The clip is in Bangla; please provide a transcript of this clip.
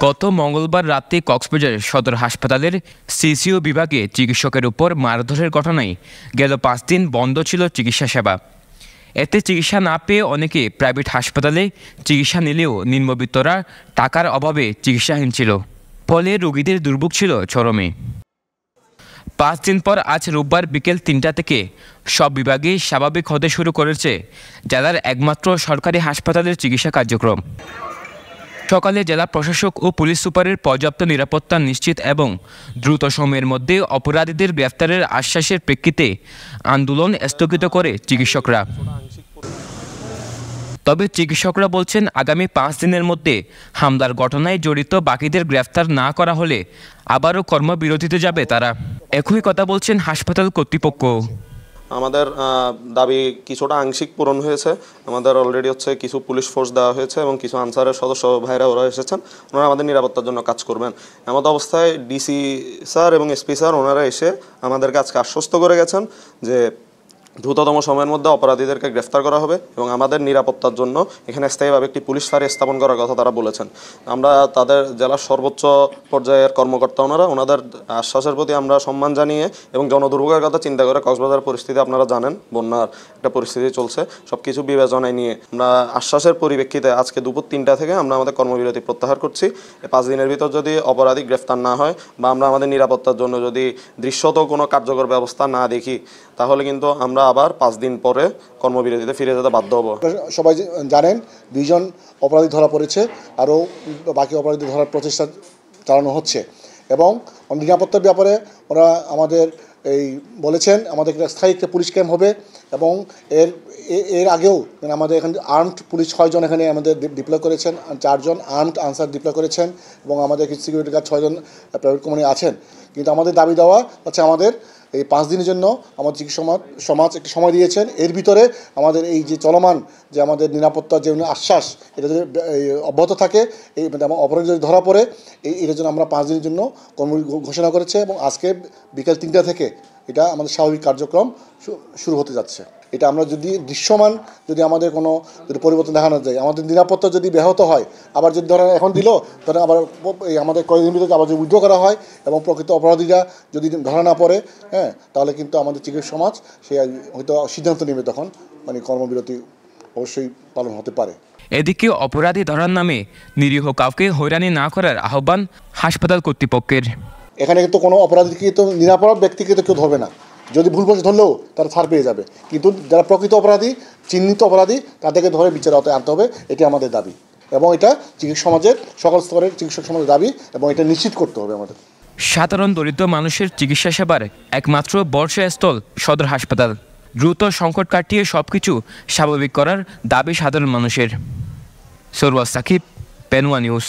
গত মঙ্গলবার রাতে কক্সবাজার সদর হাসপাতালের সিসিইউ বিভাগে চিকিৎসকের উপর মারধরের ঘটনায় গেল 5 দিন বন্ধ ছিল চিকিৎসা সেবা। এতে চিকিৎসা না পেয়ে অনেকে প্রাইভেট হাসপাতালে চিকিৎসা নিলেও নিম্নবিত্তরা টাকার অভাবে চিকিৎসাহীন ছিল, ফলে রোগীদের দুর্ভোগ ছিল চরমে। 5 দিন পর আজ রোববার বিকেল 3টা থেকে সব বিভাগে স্বাভাবিক হতে শুরু করেছে জেলার একমাত্র সরকারি হাসপাতালের চিকিৎসা কার্যক্রম। সকালে জেলা প্রশাসক ও পুলিশ সুপারের পর্যাপ্ত নিরাপত্তা নিশ্চিত এবং দ্রুত সময়ের মধ্যে অপরাধীদের গ্রেফতারের আশ্বাসের প্রেক্ষিতে আন্দোলন স্থগিত করে চিকিৎসকরা। তবে চিকিৎসকরা বলছেন, আগামী 5 দিনের মধ্যে হামলার ঘটনায় জড়িত বাকিদের গ্রেফতার না করা হলে আবারও কর্মবিরতিতে যাবে তারা। একই কথা বলছেন হাসপাতাল কর্তৃপক্ষ। আমাদের দাবি কিছুটা আংশিক পূরণ হয়েছে। আমাদের অলরেডি কিছু পুলিশ ফোর্স দেওয়া হয়েছে এবং কিছু আনসারের সদস্য ভাইরা ওরা এসেছেন, ওনারা আমাদের নিরাপত্তার জন্য কাজ করবেন। এমত অবস্থায় ডিসি স্যার এবং এসপি স্যার ওনারা এসে আমাদেরকে আজকে আশ্বস্ত করে গেছেন যে দ্রুততম সময়ের মধ্যে অপরাধীদেরকে গ্রেফতার করা হবে এবং আমাদের নিরাপত্তার জন্য এখানে স্থায়ীভাবে একটি পুলিশ ফাঁড়ি স্থাপন করার কথা তারা বলেছেন। আমরা তাদের জেলার সর্বোচ্চ পর্যায়ের কর্মকর্তা ওনাদের আশ্বাসের প্রতি আমরা সম্মান জানিয়ে এবং জনদুর্ভোগের কথা চিন্তা করে, কক্সবাজার পরিস্থিতি আপনারা জানেন, বন্যার একটা পরিস্থিতি চলছে, সব কিছু বিবেচনায় নিয়ে আমরা আশ্বাসের পরিপ্রেক্ষিতে আজকে দুপুর 3টা থেকে আমরা আমাদের কর্মবিরতি প্রত্যাহার করছি। 5 দিনের ভিতর যদি অপরাধী গ্রেফতার না হয় বা আমরা আমাদের নিরাপত্তার জন্য যদি দৃশ্যত কোনো কার্যকর ব্যবস্থা না দেখি, তাহলে কিন্তু আমরা আবার 5 দিন পরে কর্মবিরতিতে ফিরে যেতে বাধ্য হব। সবাই জানেন 2 জন অপরাধী ধরা পড়েছে, আরও বাকি অপরাধী ধরার প্রচেষ্টা চালানো হচ্ছে এবং নিরাপত্তার ব্যাপারে ওরা আমাদের বলেছেন আমাদের স্থায়ী একটা পুলিশ ক্যাম্প হবে এবং এর আগেও আমাদের এখানে আর্মড পুলিশ 6 জন এখানে আমাদের ডিপ্লয় করেছেন, 4 জন আর্মড আনসার ডিপ্লয় করেছেন এবং আমাদের কিছু সিকিউরিটি গার্ড 6 জন প্রাইভেট কোম্পানি আছেন। কিন্তু আমাদের দাবি দেওয়া হচ্ছে আমাদের এই 5 দিনের জন্য আমাদের চিকিৎসা সমাজ একটি সময় দিয়েছেন, এর ভিতরে আমাদের এই যে চলমান যে আমাদের নিরাপত্তার যে আশ্বাস এটা যদি অব্যাহত থাকে, এই অপরাধী যদি ধরা পড়ে এটার জন্য আমরা 5 দিনের জন্য কর্ম ঘোষণা করেছে এবং আজকে বিকেল 3টা থেকে এটা আমাদের স্বাভাবিক কার্যক্রম শুরু হতে যাচ্ছে। এটা আমরা যদি দৃশ্যমান যদি আমাদের কোনো যদি পরিবর্তন দেখানো যায়, আমাদের নিরাপত্তা যদি ব্যাহত হয়, আবার যদি ধরেন এখন দিল ধরেন আবার আমাদের কয়েকদিন ভিতরে আবার যদি উইথড্র করা হয় এবং প্রকৃত অপরাধীরা যদি ধরা না পড়ে, তাহলে কিন্তু আমাদের চিকিৎসা সমাজ সে হয়তো সিদ্ধান্ত নেবে, তখন কর্মবিরতি অবশ্যই পালন হতে পারে। এদিকে অপরাধী ধরার নামে নিরীহ কাউকে হয়রানি না করার আহ্বান হাসপাতাল কর্তৃপক্ষের। এখানে কিন্তু কোনো অপরাধীকে তো নিরাপরাধ ব্যক্তিকে তো কেউ ধরবে না, যদি ভুলবশত ধরলেও তারা ছাড় পেয়ে যাবে, কিন্তু যারা প্রকৃত অপরাধী চিহ্নিত অপরাধী তাদেরকে ধরে বিচার আওতায় আনতে হবে, এটি আমাদের দাবি এবং এটা চিকিৎসা সমাজের সকল স্তরের চিকিৎসক সমাজের দাবি এবং এটা নিশ্চিত করতে হবে আমাদের। সাধারণ দরিদ্র মানুষের চিকিৎসা সেবার একমাত্র বর্ষাস্থল সদর হাসপাতাল। দ্রুত সংকট কাটিয়ে সবকিছু স্বাভাবিক করার দাবি সাধারণ মানুষের। Sarwar Sakib, pen one news.